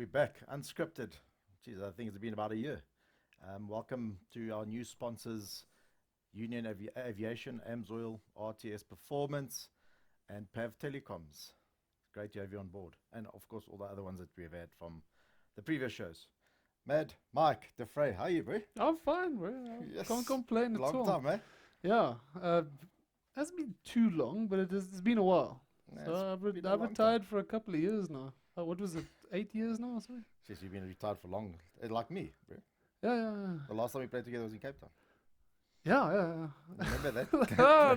We're back, unscripted. Jeez, I think it's been about a year. Welcome to our new sponsors, Union Aviation, AMSOIL, RTS Performance, and PAV Telecoms. Great to have you on board. And of course, all the other ones that we've had from the previous shows. Mad, Mike, DeFrey, how are you, bro? I'm fine, bro. I can't complain at all. Long time, eh? Yeah. Hasn't been too long, but it's been a while. Yeah, So it's been a I've long retired for a couple of years now. What was it? 8 years now or something? Since you've been retired for long, like me, bro. Yeah. The last time we played together was in Cape Town. Yeah. Remember that?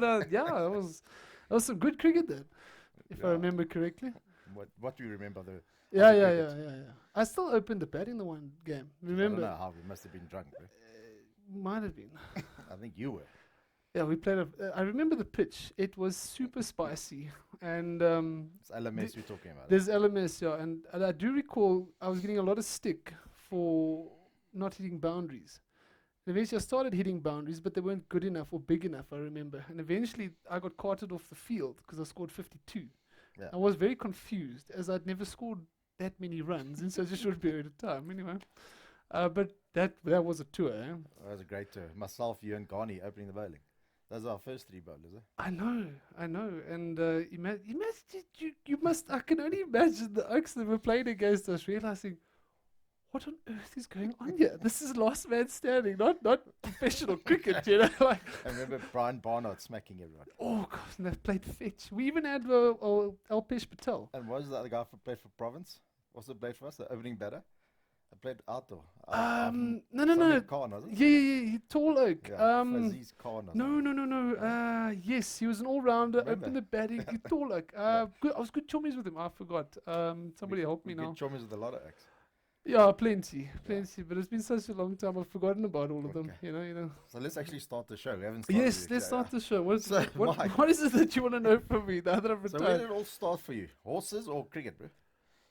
No, yeah, that was some good cricket then, if I Yeah. remember correctly. What do you remember? Yeah. cricket? I still opened the bat in the one game. I don't Remember? know how we must have been drunk, bro. Might have been. I think you were. Yeah, we played. I remember the pitch. It was super spicy, and It's LMS we're talking about. there's LMS, yeah, and I do recall I was getting a lot of stick for not hitting boundaries. And eventually I started hitting boundaries, but they weren't good enough or big enough, I remember. And eventually I got carted off the field because I scored 52. Yeah. I was very confused as I'd never scored that many runs in such a short period of time, anyway. But that was a tour, eh? That was a great tour. Myself, you, and Garni opening the bowling. Those are our first three bowlers, eh? I know. And you must, I can only imagine the Oaks that were playing against us realizing, what on earth is going on here? This is last man standing, not professional cricket, you know? Like, I remember Brian Barnard smacking everyone. oh gosh, and they've played fetch. We even had Alpesh Patel. And what was the other guy who played for Province? Also played for us, the opening batter? I played outdoor. No. Khan, was it? Yeah, tall oak. Yeah, Aziz Khan. No. Yes, he was an all-rounder, Remember? opened the batting, tall oak. Good, I was good chummies with him. I forgot. Somebody help me now. Good chummies with a lot of acts. Yeah, plenty. But it's been such a long time. I've forgotten about all of them. Okay. You know. So let's actually start the show. We haven't started Yes, yet. let's start the show. So, Mike. What is it that you want to know from me now that I've So where retired? did it all start for you? Horses or cricket, bro?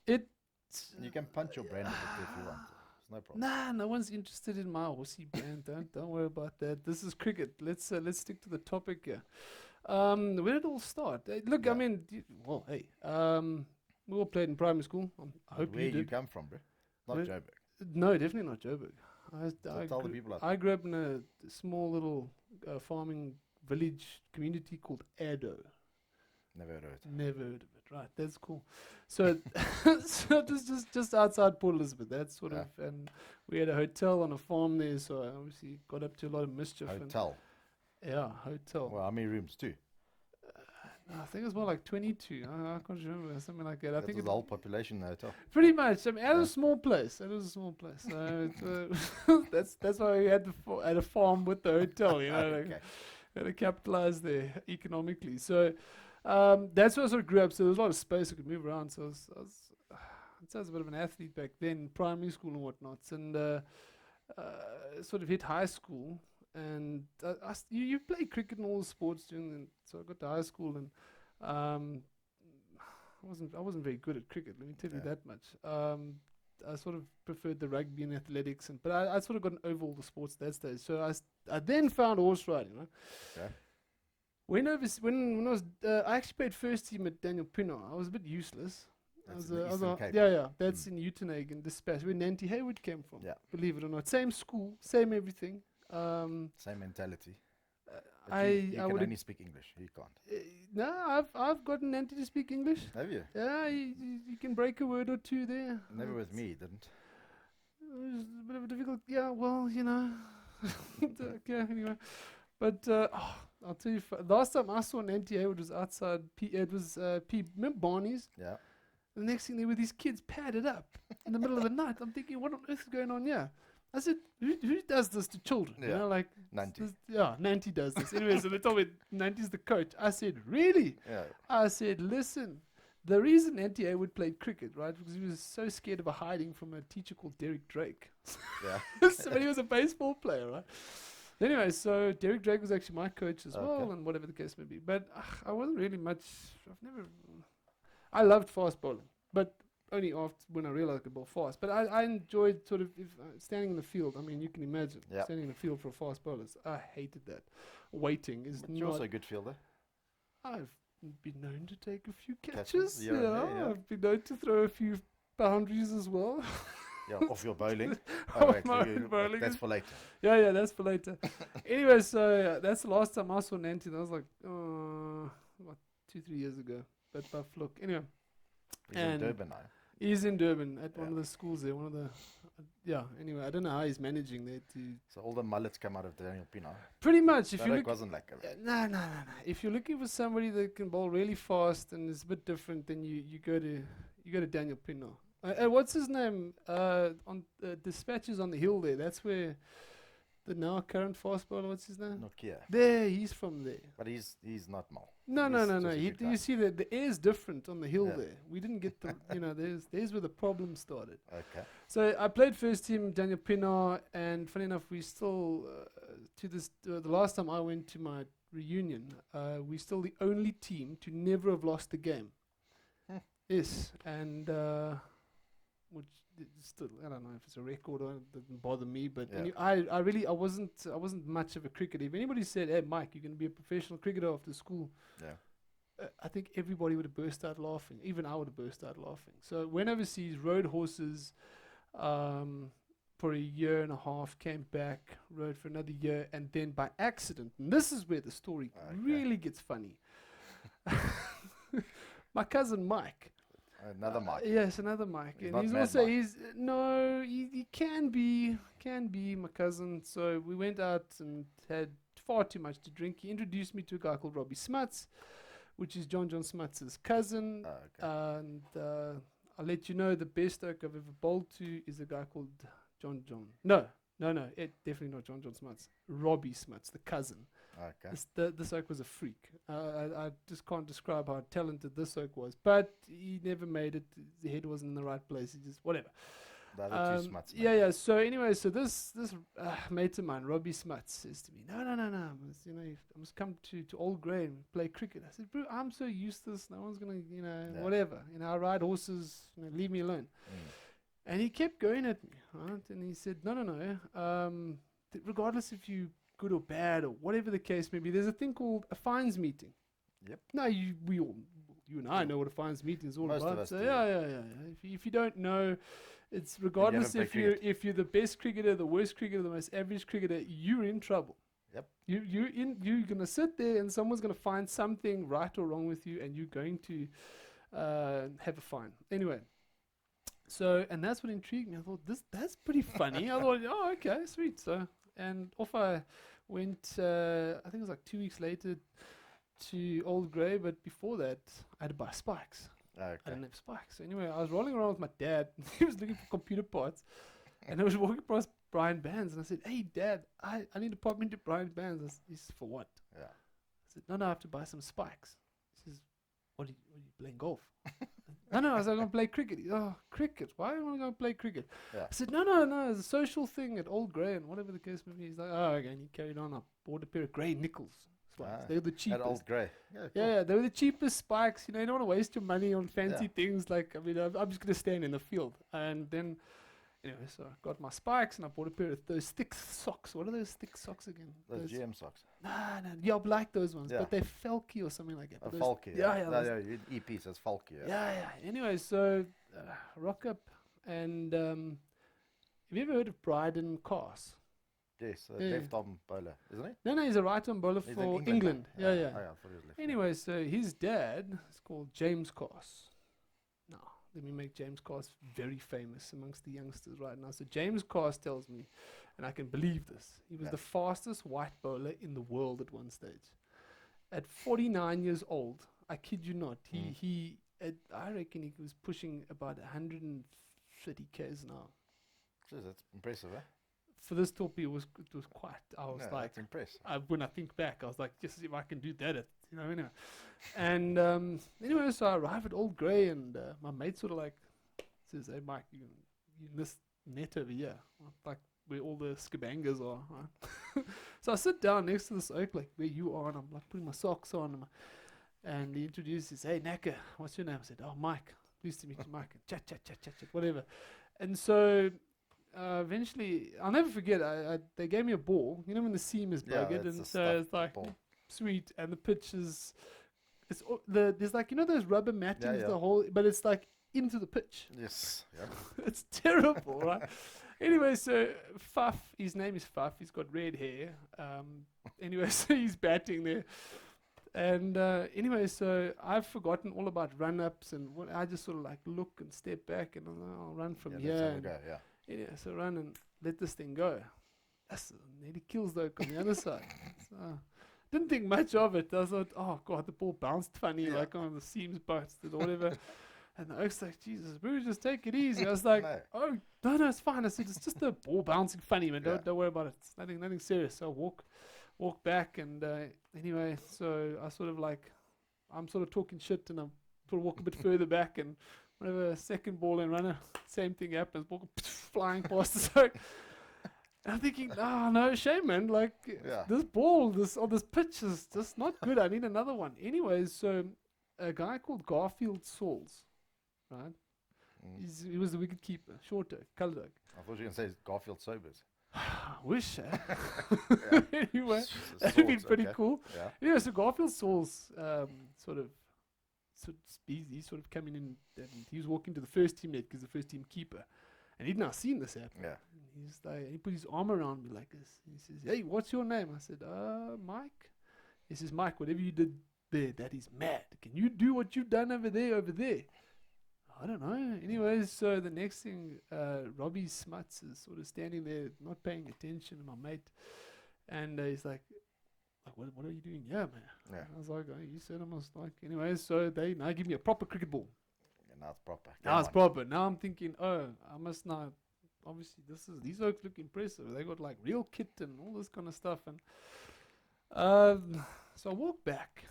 It. You can punch your brand a bit if you want. It's no problem. Nah, no one's interested in my horsey brand. Don't worry about that. This is cricket. Let's stick to the topic here. Where did it all start? Look, Yeah. I mean, hey, we all played in primary school. I hope Where you you did. come from, bro? Not Where- Joburg. No, definitely not Joburg. So tell the people out I grew up in a small little farming village community called Ado. Never heard of it. Never heard of it. Right, that's cool. So, so just outside Port Elizabeth. That's sort of, and we had a hotel on a farm there. So I obviously got up to a lot of mischief. Hotel. Yeah, hotel. Well, how many rooms too? I think it was more like 22. I can't remember, something like that. I That think was the whole population in the hotel. pretty much. I mean, it Yeah. was a small place. It was a small place. So that's why we had had a farm with the hotel. You know, like, Okay. had to capitalize there economically. So that's where I sort of grew up. So there was a lot of space I could move around. So I'd say I was a bit of an athlete back then, primary school and whatnots, and sort of hit high school. And you play cricket and all the sports during the, so I got to high school and I wasn't very good at cricket. Let me tell you Yeah. that much. I sort of preferred the rugby and athletics, but I sort of got over all the sports at that stage. So I then found horse riding. Right? Okay. When I was I actually played first team at Daniel Pienaar. I was a bit useless. That's in the Eastern Cape. Yeah. That's in Uitenhage, Dispatch, where Nanty Hayward came from. Yeah. Believe it or not, same school, same everything. Same mentality. But I you can would only speak English. You can't. no, I've gotten Nanty to speak English. Have you? Yeah, you can break a word or two there. Never with me, didn't. It was a bit of a difficult. Yeah, well, you know. Okay, anyway. But I'll tell you, last time I saw Nanty Hayward was outside. Remember Barney's? Yeah. The next thing, there were these kids padded up in the middle of the night. I'm thinking, what on earth is going on here? I said, who does this to children? You Yeah. know, like, Nanty. Nanty does this. Anyway, so they told me Nanty's the coach. I said, really? Yeah. I said, listen, the reason Nanty Hayward played cricket, right, because he was so scared of hiding from a teacher called Derek Drake. Yeah. So, but he was a baseball player, right? Anyway, so Derek Drake was actually my coach as well, Okay. and whatever the case may be. But I wasn't really much. I loved fast bowling, but only after when I realized I could bowl fast. But I enjoyed sort of standing in the field. I mean, you can imagine Yep. standing in the field for fast bowlers. I hated that. Waiting is But you're not. also a good fielder. I've been known to take a few Catches, catches. yeah, yeah. I've been known to throw a few boundaries as well. Yeah, off your bowling. Of my so own bowling. that's for later. Yeah, that's for later. Anyway, so that's the last time I saw Nancy. I was like, what, 2-3 years ago. But by fluke. Anyway, He's in And- Durban now. he's in Durban at one Yeah. of the schools there. One of the, Anyway, I don't know how he's managing there to. So all the mullets come out of Daniel Pienaar. Pretty much, if you That look. wasn't like No. If you're looking for somebody that can bowl really fast and is a bit different, then you go to Daniel Pienaar. What's his name? On Dispatches on the Hill there. That's where the now current fast bowler. What's his name? Nokia. There, he's from there. But he's not Mal. No. He's just a You good guy. see that the air's different on the hill Yeah. there. We didn't get the. There's where the problem started. Okay. So I played first team Daniel Pienaar, and funny enough, we still the last time I went to my reunion, we're still the only team to never have lost a game. Hmm. Yes, and which still I don't know if it's a record or it doesn't bother me, but Yeah. I wasn't much of a cricketer. If anybody said, "Hey, Mike, you're going to be a professional cricketer after school," Yeah. I think everybody would have burst out laughing. Even I would have burst out laughing. So went overseas, rode horses for a year and a half, came back, rode for another year, and then by accident, and this is where the story Okay. really gets funny. My cousin Mike. Another Mike. Yes, another Mike. He's And not he's Mad also Mike. he can be my cousin. So we went out and had far too much to drink. He introduced me to a guy called Robbie Smuts, which is John Smuts' cousin. Okay. And I'll let you know the best oak I've ever bowled to is a guy called John. No, definitely not John Smuts. Robbie Smuts, the cousin. Okay. This oak was a freak. I just can't describe how talented this oak was. But he never made it. The head wasn't in the right place. He just, whatever. The other two smuts. Yeah. So anyway, so this mate of mine, Robbie Smuts, says to me, no. I must come to Old Grey and play cricket. I said, bro, I'm so useless. No one's gonna, Yeah. whatever. I ride horses. Leave me alone. And he kept going at me, right? And he said, no. Regardless if you good or bad or whatever the case may be, there's a thing called a fines meeting. Yep. No, you and I know what a fines meeting is all Most of about. us So do. yeah. If you don't know, it's regardless haven't played if you're the best cricketer, the worst cricketer, the most average cricketer, you're in trouble. Yep. You're gonna sit there and someone's gonna find something right or wrong with you, and you're going to have a fine. Anyway. So, and that's what intrigued me. I thought that's pretty funny. I thought, oh, okay, sweet. So, and off I went. I think it was like 2 weeks later to Old Grey, but before that, I had to buy spikes. I Okay. didn't have spikes. So anyway, I was rolling around with my dad. He was looking for computer parts, and I was walking past Brian Bands, and I said, "Hey, Dad, I need to pop into Brian Bands." He said, "For what?" Yeah. I said, "No, I have to buy some spikes." He says, "What are you playing golf?" No, I was like, I'm going to play cricket. Oh, cricket. Why am I going to play cricket? Yeah. I said, no, it's a social thing at Old Grey and whatever the case may be. He's like, oh, okay. And he carried on. I bought a pair of grey nickels spikes. Ah, They were the At cheapest. Old Grey. Yeah. Cool. Yeah, they were the cheapest spikes. You don't want to waste your money on fancy Yeah. things. Like, I'm just going to stand in the field. And then, anyway, so I got my spikes and I bought a pair of those thick socks. What are those thick socks again? Those GM socks. No, yeah, I like those ones, Yeah. but they're Felky or something like that. A But those- Falky. Yeah, No, those- yeah, EP says Falky. yeah. Anyway, so rock up, and have you ever heard of Bryden Cars? Yes, Yeah. left arm bowler, isn't he? No, he's a right-arm bowler He's in for England. England. now. Yeah. Oh, yeah, I thought he was left. Anyway, so his dad is called James Cars. Now, let me make James Cars very famous amongst the youngsters right now. So James Cars tells me, and I can believe this, he was Yeah. the fastest white bowler in the world at one stage. At 49 years old, I kid you not, I reckon he was pushing about 130 k's an hour. Jeez, that's impressive, eh? For this torpedo, it was quite. I was No, like, that's impressive. when I think back, I was like, just if I can do that, anyway. And anyway, so I arrive at Old Grey, and my mate sort of like says, "Hey, Mike, you in this net over here, like where all the scabangas are." Right? So I sit down next to this oak, like where you are, and I'm like putting my socks on, and he introduces, "Hey, Naka, what's your name?" I said, "Oh, Mike. Pleased to meet you, Mike." And chat, whatever. And so. Eventually, I'll never forget. They gave me a ball. When the seam is Yeah, buggered, it's and a so stuffed it's like ball. sweet, and the pitch is, there's like those rubber mattings, yeah. the whole, but it's like into the pitch. Yes. Yeah. It's terrible, right? Anyway, so Faf, his name is Faf. He's got red hair. Anyway, so he's batting there. And anyway, so I've forgotten all about run-ups, and I just sort of like look and step back, and I'll run from Yeah, let's here. have a And go, yeah. anyway, so run and let this thing go. That's nearly kills the oak on the other side. So, didn't think much of it. I thought, oh god, the ball bounced funny, Yeah. like on the seams busted or whatever. And the oak's like, Jesus, bro, just take it easy. I was like, No. oh no, it's fine. I said, it's just the ball bouncing funny, man. Yeah. Don't worry about it. It's nothing serious. So I walk back, and anyway, so I sort of like, I'm sort of talking shit, and I'm sort of walk a bit further back, and whatever, second ball and runner, same thing happens, ball flying past the soak. And I'm thinking, no shame, man. Like Yeah. this ball, this pitch is just not good. I need another one. Anyways, so a guy called Garfield Sauls, right? He was the wicket keeper, shorter, coloured oak. I thought you were going to say Garfield Sobers. I wish. Yeah. Anyway, S- that would be Swords, pretty okay. cool. Yeah. Yeah, so Garfield Sauls he's sort of coming in, and he was walking to the first team net because the first team keeper, and he'd now seen this happen. Yeah. And he's like, he put his arm around me like this. He says, "Hey, what's your name?" I said, Mike." He says, "Mike, whatever you did there, that is mad. Can you do what you've done over there, I don't know. Anyways, so the next thing, Robbie Smuts is sort of standing there, not paying attention to my mate, and he's like, what are you doing here, man? Yeah. I was like, oh, you said I must like. Anyways, so they now give me a proper cricket ball. Yeah, now it's proper. Now it's Game on. proper. Now I'm thinking, I must now. Obviously, these oaks look impressive. They got like real kit and all this kind of stuff, and so I walk back.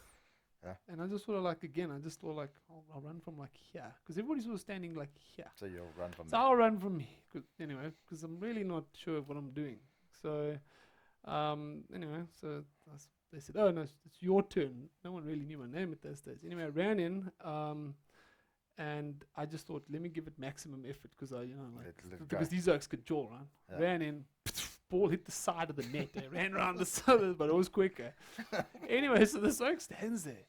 Yeah. And I just sort of like, again, I just thought like, I'll run from like here. Because everybody's sort of standing like here. So you'll run from So I'll run from here. Because I'm really not sure of what I'm doing. So, anyway, so they said, oh, no, it's your turn. No one really knew my name at that stage. Anyway, I ran in, and I just thought, let me give it maximum effort because because these oaks could jaw, right? Yeah. Ran in, ball hit the side of the net. I ran around the side of it, but it was quicker. Anyway, so this oak stands there.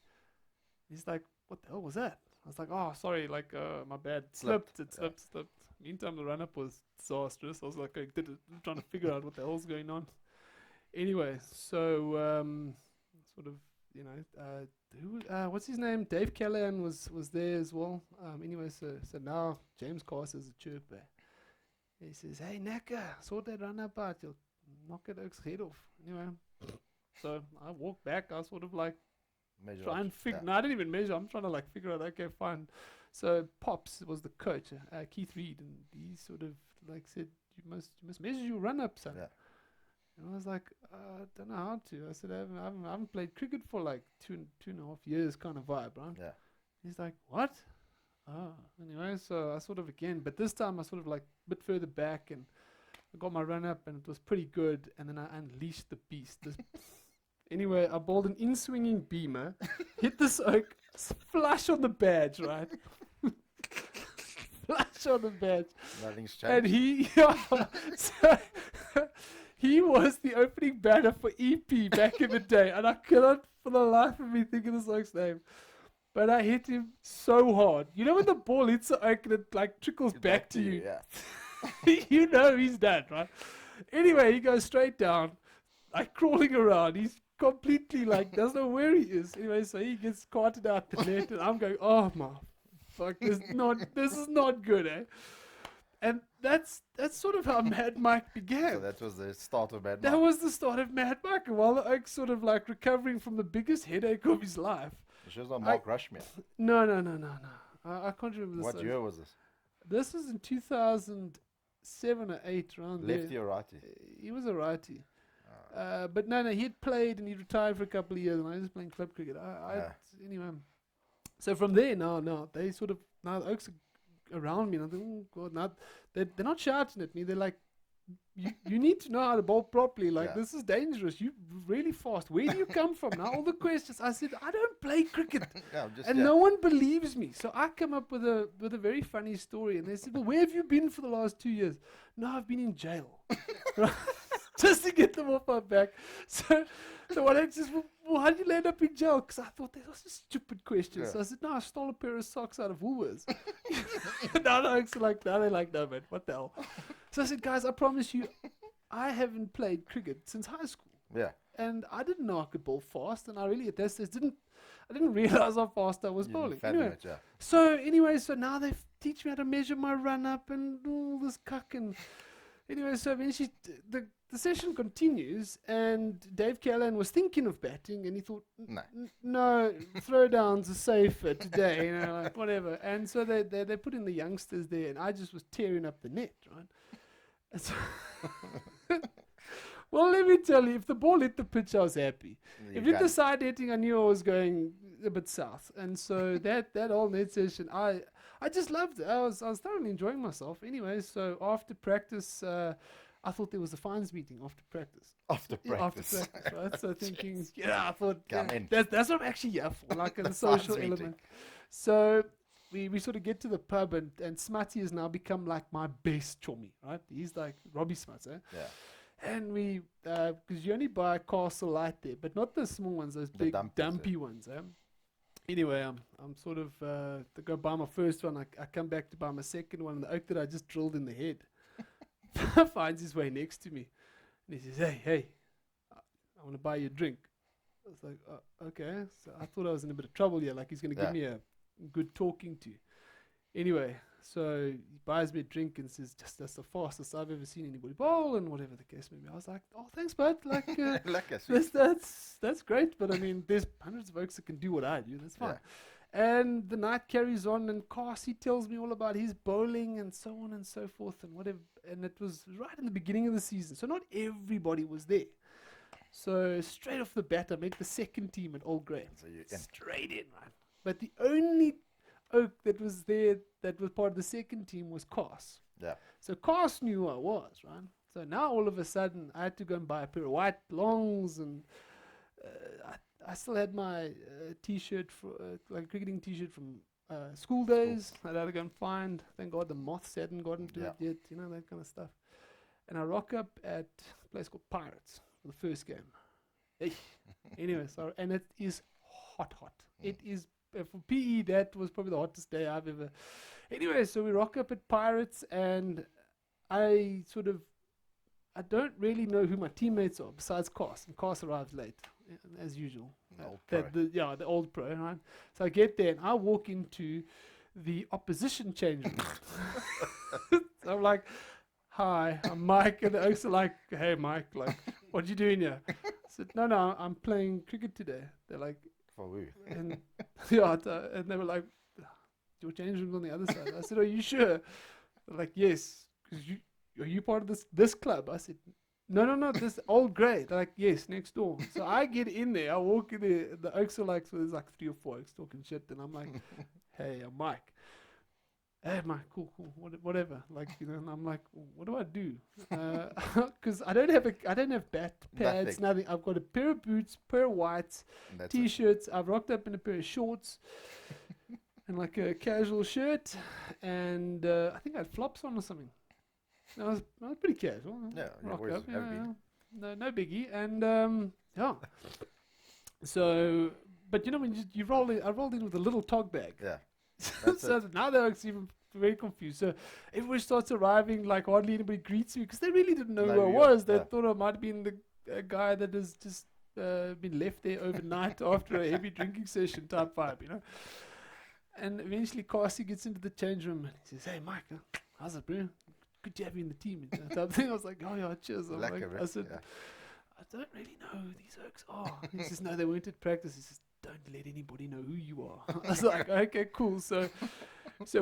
He's like, what the hell was that? I was like, oh, sorry, like, my bad. Slipped. Meantime, the run-up was disastrous. I was like, trying to figure out what the hell's going on. Anyway, so, sort of, what's his name? Dave Callahan was there as well. Anyway, so now James Carse is a chirper. He says, hey, Naka, sort that run-up out. You'll knock it Oak's head off. Anyway, so I walk back. I sort of like, Measure try up. and figure. Yeah. No, I didn't even measure. I'm trying to like figure out. Okay, fine. So Pops was the coach, Keith Reed, and he sort of like said, "You must measure your run up, son." Yeah. And I was like, I don't know how to. I said, I haven't played cricket for like two and a half years, kind of vibe, right? Yeah. He's like, what? Anyway, so I sort of again, but this time I sort of like a bit further back, and I got my run up, and it was pretty good. And then I unleashed the beast. Anyway, I bowled an in-swinging beamer, hit this oak, flush on the badge, right? Flush on the badge. Nothing's And changed. so he was the opening batter for EP back in the day. And I cannot for the life of me think of this oak's name. But I hit him so hard. You know when the ball hits the oak and it like trickles back to you? Yeah. You know he's done, right? Anyway, he goes straight down, like crawling around. He's completely like doesn't know where he is. Anyway, so he gets carted out the net, and I'm going, oh my fuck, this is not good, eh? And that's sort of how Mad Mike began. So that was the start of Mad That Mike. was the start of Mad Mike. And while the Oak's sort of like recovering from the biggest headache of his life. It shows on Mark Rushmere. No. I can't remember this. What year was this? This was in 2007 or 8, around there. Lefty or righty? He was a righty. But no, he'd played and he retired for a couple of years, and I was just playing club cricket. Anyway, so from there now they sort of now the Oaks are around me, and I think, oh god, now they're not shouting at me. They're like, you need to know how to bowl properly. Like this is dangerous. You really fast. Where do you come from? Now all the questions. I said I don't play cricket, and no one believes me. So I come up with a very funny story, and they said, well, where have you been for the last 2 years? No, I've been in jail. Right? Just in get them off my back. So one I just, well, how did you land up in jail? Because I thought that was a stupid question. Yeah. So I said, no, I stole a pair of socks out of Woolworths. Now the oaks are like, now they're like, no, man, what the hell? So I said, guys, I promise you, I haven't played cricket since high school. Yeah. And I didn't know I could bowl fast, and I really at that stage I didn't realize how fast I was You didn't bowling. fathom Anyway, it, yeah. so now they teach me how to measure my run up and all this cuck. And anyway, so eventually the session continues, and Dave Callahan was thinking of batting, and he thought, No. no, throwdowns are safer today, like whatever. And so they put in the youngsters there, and I just was tearing up the net, right? And so well, let me tell you, if the ball hit the pitch, I was happy. If it the side hitting, I knew I was going a bit south. And so that whole net session, I just loved it. I was thoroughly enjoying myself. Anyway, so after practice, I thought there was a fines meeting after practice. After practice. After practice, right? So thinking, I thought, Come in. that's what I'm actually here for, like a social meeting. element. So we sort of get to the pub, and Smutty has now become like my best chummy, right? He's like Robbie Smuts, eh? Yeah. And we, because you only buy Castle Light there, but not the small ones, those The big dumpies, dumpy ones. Anyway, I'm sort of to go buy my first one. I come back to buy my second one. The oak that I just drilled in the head finds his way next to me, and he says, "Hey, I want to buy you a drink." I was like, "Okay." So I thought I was in a bit of trouble here. Like he's going to give me a good talking to. Anyway, so he buys me a drink and says, that's the fastest I've ever seen anybody bowl, and whatever the case may be. I was like, oh, thanks, bud. Like, that's great. But I mean, there's hundreds of oaks that can do what I do. That's fine. Yeah. And the night carries on, and Carsey tells me all about his bowling and so on and so forth and whatever. And it was right in the beginning of the season, so not everybody was there. So straight off the bat, I make the second team at Old Grey. So straight in, right? But the only oak that was there that was part of the second team was Cars. Yeah. So Cars knew who I was, right? So now all of a sudden I had to go and buy a pair of white longs, and I still had my t-shirt, like cricketing t-shirt from school days. I had to go and find. Thank God the moths hadn't gotten to it yet, that kind of stuff. And I rock up at a place called Pirates for the first game. Anyway, and it is hot. It is. For PE, that was probably the hottest day I've ever. Anyway, so we rock up at Pirates, and I don't really know who my teammates are besides Cars. And Cars arrives late, as usual. The old pro, right? So I get there, and I walk into the opposition change room. So I'm like, hi, I'm Mike. And the Oaks are like, hey, Mike, like, what you doing here? I said, no, I'm playing cricket today. They're like, for who? And and they were like, your change room's on the other side. I said, are you sure? They're like, yes. Because are you part of this club? I said, no, this Old Grey. They're like, yes, next door. So I get in there. I walk in there. The Oaks are like, so there's like 3 or 4 Oaks talking shit. And I'm like, hey, I'm Mike. Hey, Mike, cool, whatever. Like, and I'm like, what do I do? Because I don't have bat pads, nothing. I've got a pair of boots, pair of whites, t-shirts. I've rocked up in a pair of shorts and like a casual shirt, and I think I had flops on or something. I was pretty casual. Yeah, rock up, no biggie, and So, but when you roll in, I rolled in with a little tog bag. Yeah. So now they're even very confused. So everybody starts arriving, like hardly anybody greets me because they really didn't know who I was. They thought I might have been the guy that has just been left there overnight after a heavy drinking session type vibe, And eventually Carsey gets into the change room and he says, hey, Mike, how's it, bro? Good to have you in the team. And type thing. I was like, oh, yeah, cheers. I said, I don't really know who these Oaks are. He says, no, they weren't at practice. He says, don't let anybody know who you are. I was like, okay, cool. So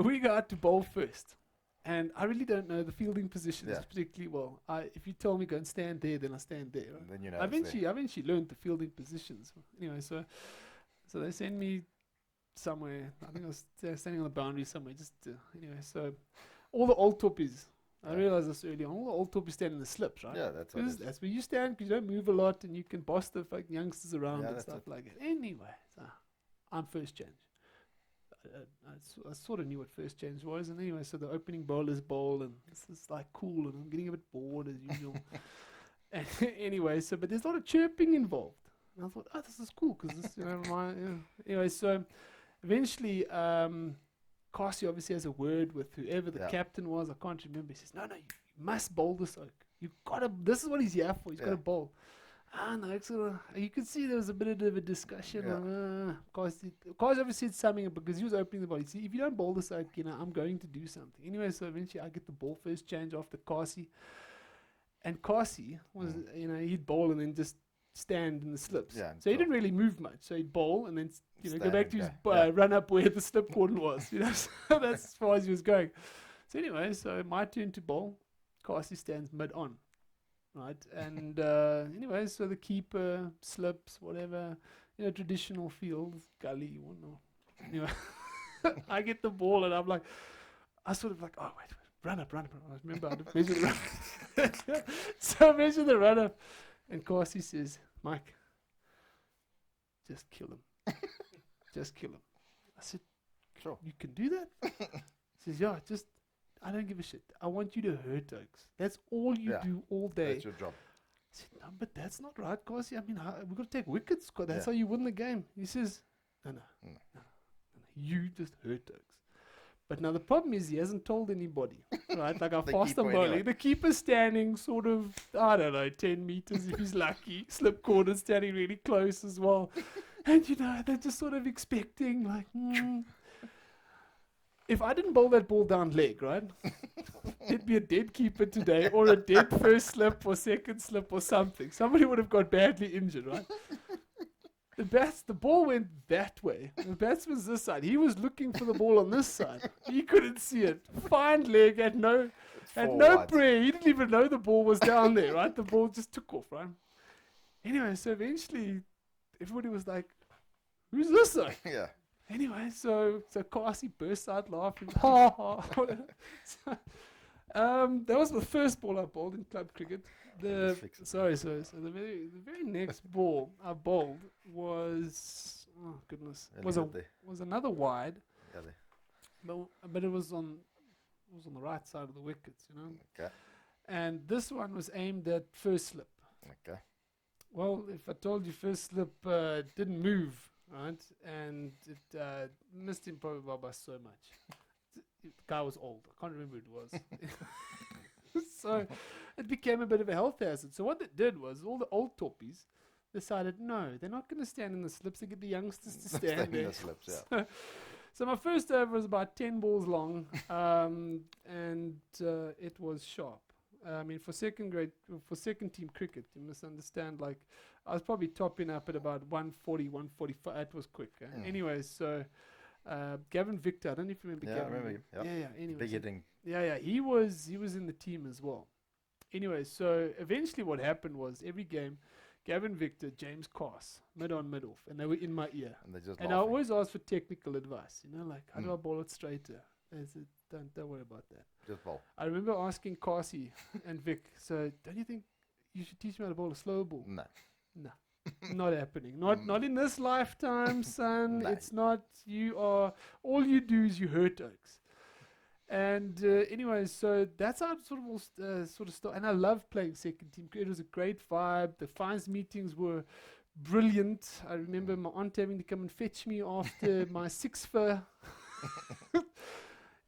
we go out to bowl first. And I really don't know the fielding positions particularly well. If you tell me go and stand there, then I stand there. Right? Then you know. I eventually learned the fielding positions. Anyway, so they send me somewhere. I think I was standing on the boundary somewhere. Anyway, so all the old toppies. I realized this early on. All the old toppies stand in the slips, right? Yeah, that's where you stand because you don't move a lot and you can boss the fucking youngsters around and stuff like that. Anyway, so I'm first change. I sort of knew what first change was, and anyway, so the opening bowlers bowl, and this is like cool, and I'm getting a bit bored as usual. And anyway, so but there's a lot of chirping involved. And I thought, oh, this is cool because this, Anyway, so eventually, Cassie obviously has a word with whoever the Yeah. captain was. I can't remember. He says, no, you must bowl this oak. You gotta. This is what he's here for. He's got to bowl. No, you could see there was a bit of a discussion. Yeah. Cassie obviously said something because he was opening the ball. He said, if you don't bowl this oak, I'm going to do something. Anyway, so eventually I get the ball first change after Cassie. And Cassie was, he'd bowl and then just stand in the slips. Yeah, so he didn't really move much. So he'd bowl and then go back to his and run up where the slip cordon was. So that's as far as he was going. So anyway, so my turn to bowl. Cassie stands mid on, right? And anyway, so the keeper slips, whatever, traditional fields, gully, whatnot. Anyway, I get the ball and I'm like, I sort of like, oh wait. Run up. I remember I measured the run. So I measured the run up, and Cassie says, Mike, just kill him. Just kill him. I said, Sure. You can do that? He says, yeah, I don't give a shit. I want you to hurt Oaks. That's all you do all day. That's your job. I said, no, but that's not right, Cassie. I mean, we've got to take wickets. That's how you win the game. He says, no. You just hurt Oaks. But now the problem is he hasn't told anybody, right? Like how fast I'm bowling. Anyway. The keeper's standing sort of, I don't know, 10 meters if he's lucky. Slip corner standing really close as well. And they're just sort of expecting like, If I didn't bowl that ball down leg, right? It'd be a dead keeper today or a dead first slip or second slip or something. Somebody would have got badly injured, right? The ball went that way. The batsman's this side. He was looking for the ball on this side. He couldn't see it. Fine leg, had no prayer. He didn't even know the ball was down there, right? The ball just took off, right? Anyway, so eventually, everybody was like, who's this side? Yeah. Anyway, so Cassie burst out laughing. Ha ha. That was the first ball I bowled in club cricket. So the very next ball I bowled was was another wide, but it was on the right side of the wickets, Okay. And this one was aimed at first slip. Okay. Well, if I told you first slip didn't move, right, and it missed him probably by so much. The guy was old. I can't remember who it was. So it became a bit of a health hazard. So what they did was all the old toppies decided, no, they're not going to stand in the slips. They get the youngsters to stand there. In the slips, yeah. So my first over was about 10 balls long, and it was sharp. I mean, for second team cricket, you must understand, like, I was probably topping up at about 140, 145. It was quick. Anyway, so Gavin Victor, I don't know if you remember Gavin. I remember him. Yep. Yeah. Anyway, Big hitting. Yeah. He was in the team as well. Anyway, so eventually what happened was every game, Gavin Victor, James Cass, mid on, mid off, and they were in my ear. And I always asked for technical advice, like, how do I bowl it straighter? They said, don't worry about that. Just bowl. I remember asking Cassie and Vic, so don't you think you should teach me how to bowl a slow ball? No. Not happening. Not in this lifetime, son. No. It's not. All you do is you hurt Oaks. And anyway, so that's how it sort of started. And I loved playing second team. It was a great vibe. The fines meetings were brilliant. I remember my aunt having to come and fetch me after my sixfer.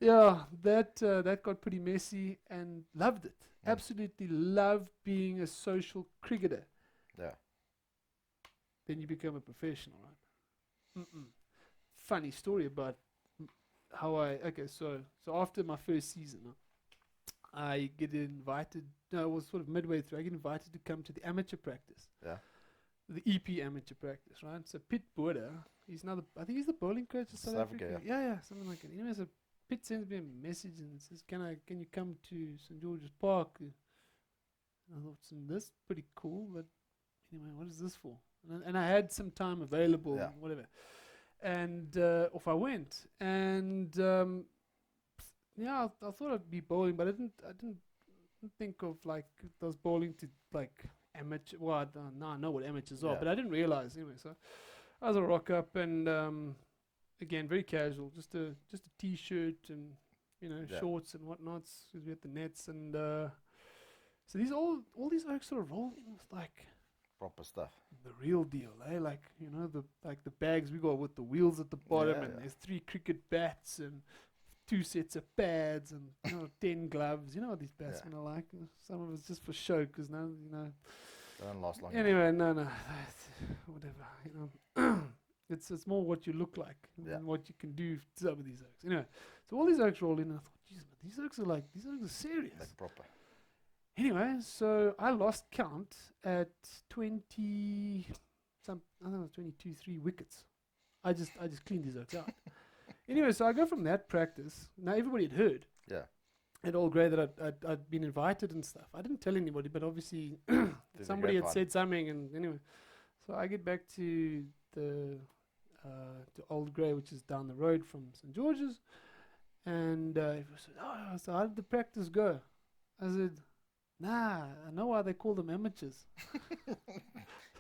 Yeah, that got pretty messy and loved it. Absolutely loved being a social cricketer. Yeah. Then you become a professional, right? Funny story about how so after my first season, I get invited. No, it was sort of midway through. I get invited to come to the amateur practice. Yeah. The EP amateur practice, right? So Pitt Boerder, I think he's the bowling coach of South Africa. Yeah, something like that. Anyway, so Pitt sends me a message and says, "Can you come to St. George's Park?" And I thought, "This is pretty cool, but anyway, what is this for?" And I had some time available, whatever. And off I went. And I thought I'd be bowling, but I didn't think of like those bowling to like amateur. Well, now I know what amateurs are, but I didn't realize anyway. So I was a rock up, and again very casual, just a t-shirt and shorts and whatnots. Because we had the nets, and So these all these oaks sort of roll in with like Proper stuff. the real deal, eh? Like, the bags we got with the wheels at the bottom, Yeah, and yeah. there's 3 cricket bats and 2 sets of pads and 10 gloves. You know what these batsmen are like. Some of it's just for show, because now They don't last long. Anyway, no, whatever. It's more what you look like Yeah. and what you can do to some of these oaks. Anyway, so all these oaks roll in, and I thought, geez, man, these oaks are serious. Like proper. Anyway, so I lost count at 20 some, I don't know, 22, 3 wickets. I just cleaned these oaks out. Anyway, so I go from that practice. Now everybody had heard Yeah. at Old Grey that I'd been invited and stuff. I didn't tell anybody, but obviously Through the somebody had grapevine. said something, and anyway, so I get back to the to Old Grey, which is down the road from St George's, and everyone said, "Oh, so how did the practice go?" I said, "Nah, I know why they call them amateurs.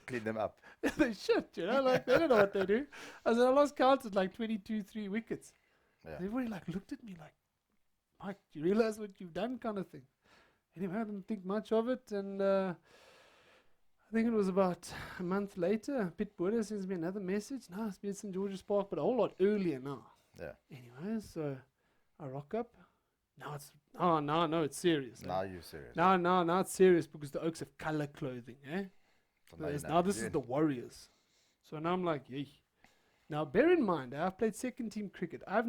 Clean them up. They shit, like they don't know what they do." I said, "I lost count at like 22, 3 wickets." Yeah. Everybody like looked at me like, "Mike, do you realize what you've done?" kind of thing. Anyway, I didn't think much of it, and I think it was about a month later, Pit Boerder sends me another message. No, it's been at St George's Park, but a whole lot earlier now. Yeah. Anyway, so I rock up. Now it's serious. Now you're serious. Now it's serious, because the Oaks have colour clothing, eh? So now you know Now this you're is in. the Warriors. So now I'm like, yay. Now bear in mind, I've played second team cricket. I have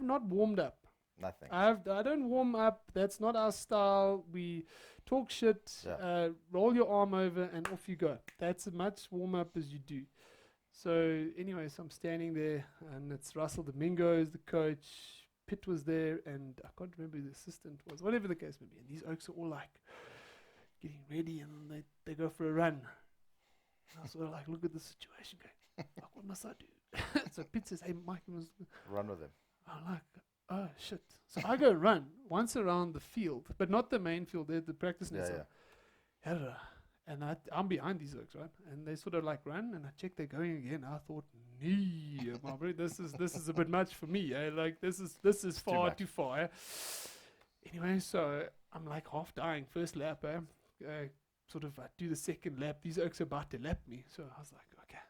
not warmed up. Nothing. I don't warm up. That's not our style. We talk shit, Yeah. roll your arm over, and off you go. That's as much warm up as you do. So anyway, so I'm standing there, and it's Russell Domingo is the coach. Pitt was there, and I can't remember who the assistant was. Whatever the case may be. And these Oaks are all like getting ready, and they go for a run. And I sort of like look at the situation, going, like, what must I do? So Pitt says, "Hey, Mike," Run with them. I'm like, oh shit. So I go run once around the field, but not the main field, the practice Yeah, net. yeah. And I'm behind these Oaks, right? And they sort of like run, and I check they're going again. I thought, nee, my bro, this is a bit much for me. Eh? Like this is far much. too far. Eh? Anyway, so I'm like half dying. First lap, sort of I do the second lap. These Oaks are about to lap me. So I was like, okay,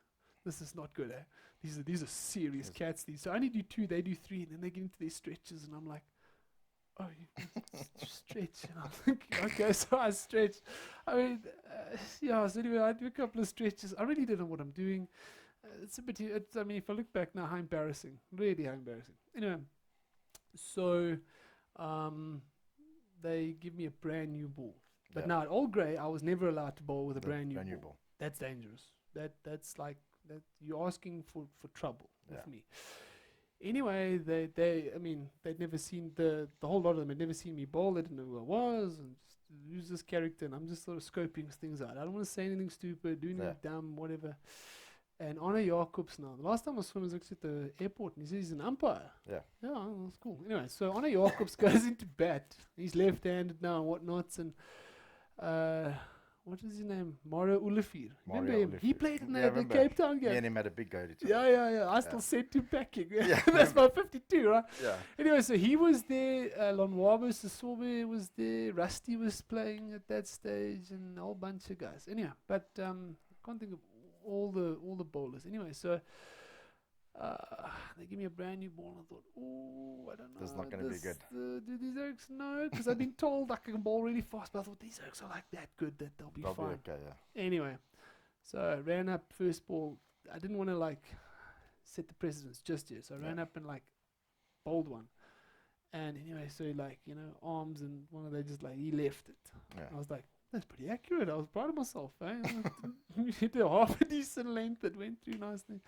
this is not good. Eh? These are serious Yes. cats. These. So I only do 2, they do 3, and then they get into their stretches, and I'm like, oh, you stretch. And I'm thinking, okay, so I stretch. I mean, so anyway, I do a couple of stretches. I really don't know what I'm doing. It's a bit, I mean, if I look back now, how embarrassing. Really how embarrassing. Anyway, so they give me a brand new ball. But Yeah. now at Old Grey, I was never allowed to bowl with a The brand new ball. ball. That's dangerous. That's like that. You're asking for trouble Yeah. with me. Anyway, they'd never seen the whole lot of them had never seen me bowl. They didn't know who I was, and just who's this character. And I'm just sort of scoping things out. I don't want to say anything stupid, do anything Yeah. dumb, whatever. And Honor Jacobs now. The last time I saw him was actually at the airport, and he says he's an umpire. Yeah. Yeah, that's cool. Anyway, so Honor Jacobs goes into bat. He's left-handed now and whatnot, and what is his name? Mario Olivier. Remember Mario him? He Olivier. played in Yeah, I the remember. Cape Town Me game. and him had a big go to each Yeah, other. yeah. I still Yeah. sent him packing. Yeah, That's my 52, right? Yeah. Anyway, so he was there. Lonwabo Sasobe was there. Rusty was playing at that stage, and a whole bunch of guys. Anyway, but I can't think of all the bowlers. Anyway, so they give me a brand new ball. And I thought, oh, I don't know. This is not gonna be good. Do these Oaks? No, because I've been told I can bowl really fast. But I thought these Oaks are like that good that they'll be That'll be fine. okay, yeah. Anyway, so I ran up first ball. I didn't want to like set the precedence just yet. So I ran Yeah. up and like bowled one. And anyway, so like, arms and one of they just like, he left it. Yeah. I was like, that's pretty accurate. I was proud of myself. Eh? Hit a half a decent length that went through nicely.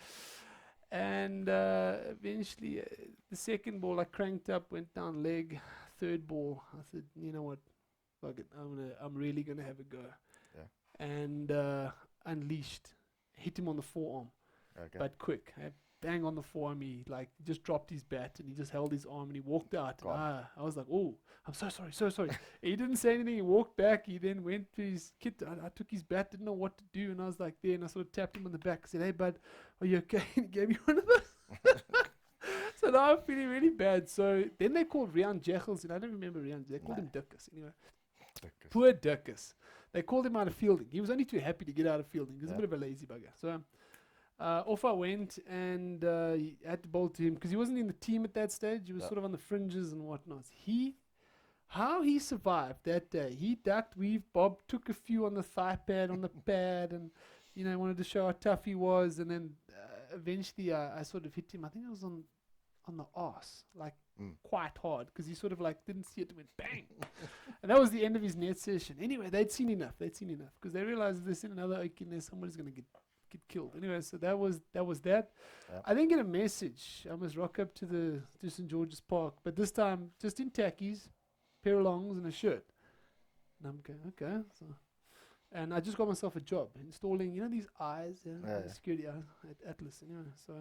And eventually, the second ball I cranked up, went down leg. Third ball, I said, you know what, fuck it, I'm really gonna have a go. Yeah. And unleashed, hit him on the forearm, Okay. but quick. Bang on the forearm. He like just dropped his bat and he just held his arm and he walked out. God. I was like, oh, I'm so sorry. He didn't say anything. He walked back. He then went to his kit. I took his bat, didn't know what to do, and I was like there, and I sort of tapped him on the back. I said, hey bud, are you okay? And he gave me one of those. So now I'm feeling really bad. So then they called Rian Jechels, and I don't remember Rian. They called him Dickus. Anyway, Poor Dirkus. They called him out of fielding. He was only too happy to get out of fielding. He was a bit of a lazy bugger. So off I went, and he had to bowl to him because he wasn't in the team at that stage. He was sort of on the fringes and whatnot. How he survived that day. He ducked, weaved, Bob took a few on the thigh pad, on the pad, and wanted to show how tough he was. And then eventually I sort of hit him. I think I was on the arse, like quite hard, because he sort of like didn't see it and went bang. And that was the end of his net session. Anyway, they'd seen enough because they realized if they send another oak in there, somebody's going to get killed. Anyway, so that was that. I didn't get a message. I must rock up to St. George's Park, but this time just in tackies, pair of longs and a shirt. And I'm going, okay. So, and I just got myself a job installing, these eyes, security eyes at Atlas. Anyway, so,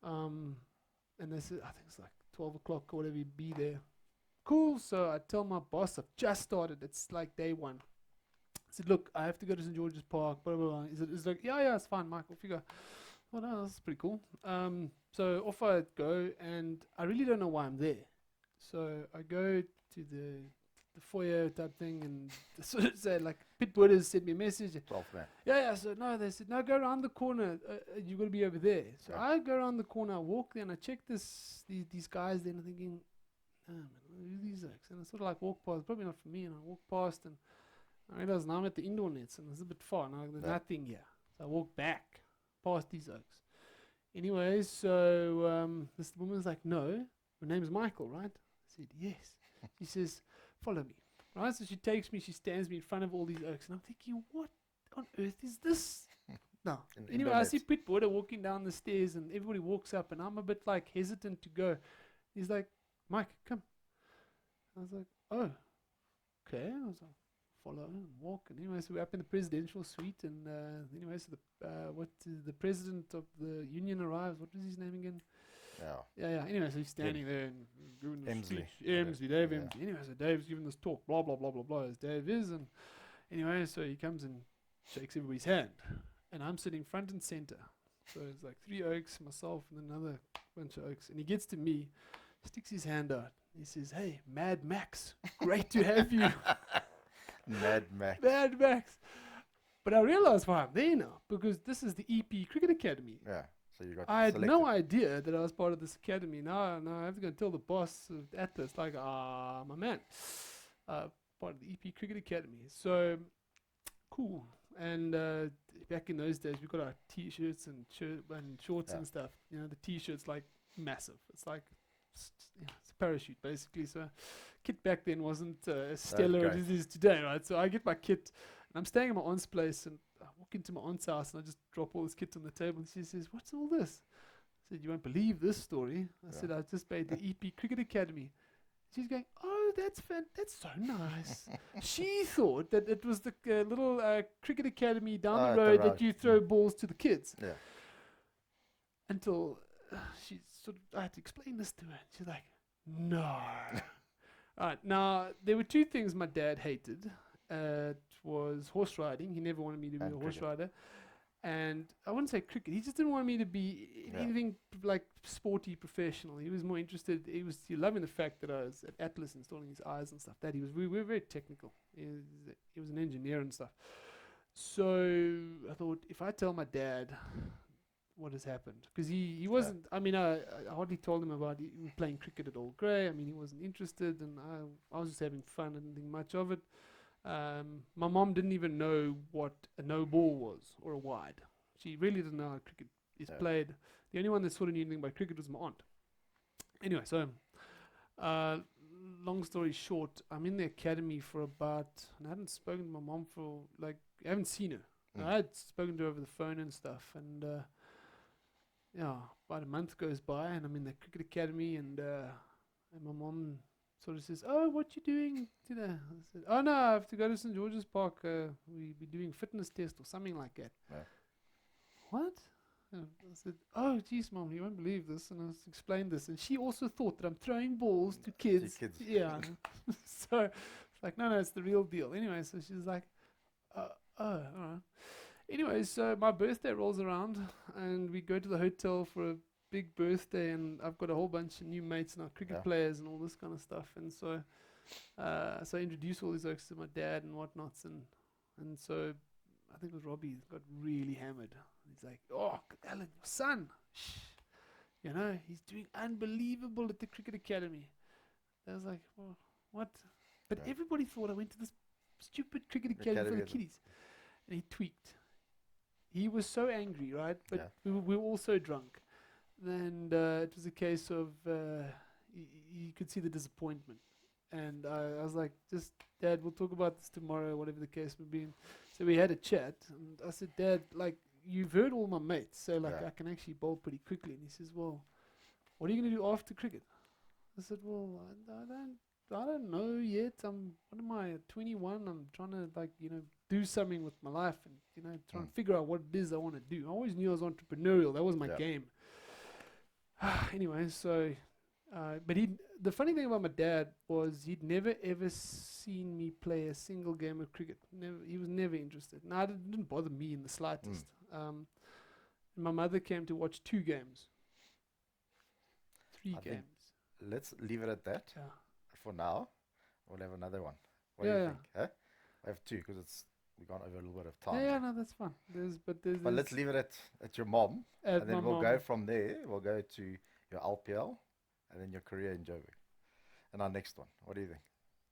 and they said, I think it's like 12 o'clock or whatever, you'd be there. Cool. So I tell my boss, I've just started. It's like day one. I said, look, I have to go to St. George's Park, blah, blah, blah. He's like, yeah, it's fine, Michael. Figure. Oh, no, that's pretty cool. So off I go, and I really don't know why I'm there. So I go to the foyer type thing, and they sort of say, like, Pit Borders sent me a message. 12 man. Yeah. So no, they said, no, go around the corner. You got to be over there. So I go around the corner, I walk there, and I check these guys there, and I'm thinking, oh, man, who are these oaks? And I sort of like walk past, probably not for me, and I walk past, and I realize now I'm at the indoor nets, and it's a bit far. Now there's nothing here. So I walk back past these oaks. Anyway, so this woman's like, no, her name's Michael, right? I said, yes. She says, follow me. Right, so she takes me, she stands me in front of all these oaks, and I'm thinking, what on earth is this? No. Anyway, I see Pit Border walking down the stairs, and everybody walks up, and I'm a bit like hesitant to go. He's like, Mike, come. I was like, oh, okay. I was like, follow and walk. And anyway, so we're up in the presidential suite, and anyway, so the president of the union arrives. What was his name again? Yeah. Anyway, so he's standing there and doing the speech. Emsley, Dave Emsley. Anyway, so Dave's giving this talk, blah, blah, blah, blah, blah, as Dave is. And anyway, so he comes and shakes everybody's hand. And I'm sitting front and center. So it's like 3 oaks, myself, and another bunch of oaks. And he gets to me, sticks his hand out. He says, hey, Mad Max, great to have you. Mad Max. Mad Max. But I realize why I'm there now, because this is the EP Cricket Academy. Yeah. So you got I had selected. no idea that I was part of this academy. Now I have to go and tell the boss of Atlas, like, my man, part of the EP Cricket Academy. So, cool. And back in those days, we got our T-shirts and shorts and stuff. The T-shirt's like massive. It's like it's a parachute, basically. So, kit back then wasn't as stellar as it is today, right? So I get my kit, and I'm staying at my aunt's place, and I walk into my aunt's house, and I just drop all this kit on the table, and she says, what's all this? I said, you won't believe this story. I said, I just made the EP Cricket Academy. She's going, oh, that's so nice. She thought that it was the little cricket academy down the road that you throw balls to the kids. Yeah. Until I had to explain this to her. She's like, no. Right, now, there were 2 things my dad hated. It was horse riding. He never wanted me to be a horse rider. And I wouldn't say cricket. He just didn't want me to be anything like sporty, professional. He was more interested. He was loving the fact that I was at Atlas installing his eyes and stuff. That we were very technical. He was an engineer and stuff. So I thought, if I tell my dad what has happened, because he wasn't. I mean, I hardly told him about playing cricket at All Grey. I mean, he wasn't interested, and I was just having fun. I didn't think much of it. My mom didn't even know what a no ball was or a wide. She really didn't know how cricket is played. The only one that sort of knew anything about cricket was my aunt. Anyway, so long story short, I'm in the academy for and I hadn't spoken to my mom for I haven't seen her. I had spoken to her over the phone and stuff, and about a month goes by, and I'm in the cricket academy, and my mom sort of says, oh, what you doing today? I said, oh, no, I have to go to St. George's Park. We'll be doing fitness test or something like that. Yeah. What? And I said, oh, geez, Mom, you won't believe this. And I explained this. And she also thought that I'm throwing balls to kids. Yeah. So it's like, no, it's the real deal. Anyway, so she's like, all right. Anyway, so my birthday rolls around, and we go to the hotel for a big birthday, and I've got a whole bunch of new mates now, cricket players and all this kind of stuff. And so So I introduced all these oaks to my dad and whatnots, and so I think it was Robbie got really hammered. He's like, "Oh, Alan, your son, you know, he's doing unbelievable at the cricket academy." I was like, "Well, what?" But Yeah. everybody thought I went to this stupid cricket academy for the Academy, kiddies, and he tweaked. He was so angry, right? But Yeah. we were all so drunk, and it was a case of you could see the disappointment. And I was like, just, Dad, we'll talk about this tomorrow, whatever the case may be. So we had a chat, and I said, Dad, like, you've heard all my mates say, like, Yeah. I can actually bowl pretty quickly. And he says, well, what are you going to do after cricket? I said, well, I don't know yet. What am I, 21? I'm trying to, like, you know, do something with my life and, you know, trying to figure out what it is I want to do. I always knew I was entrepreneurial. That was my Yeah. game. Anyway, so, but the funny thing about my dad was he'd never ever seen me play a single game of cricket. He was never interested. No, it didn't bother me in the slightest. My mother came to watch 2 games, 3 I think games. Let's leave it at that Yeah. for now. We'll have another one. What do Yeah, you yeah. think? Huh? I have 2 because we've gone over a little bit of time. Yeah, no, that's fine. But let's leave it at your mom, at and then my we'll mom. go from there. We'll go to your LPL, and then your career in Joburg. And our next one. What do you think?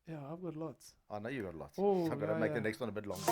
Yeah, I've got lots. I know you got lots. Oh, so I'm going to yeah, make yeah. the next one a bit longer.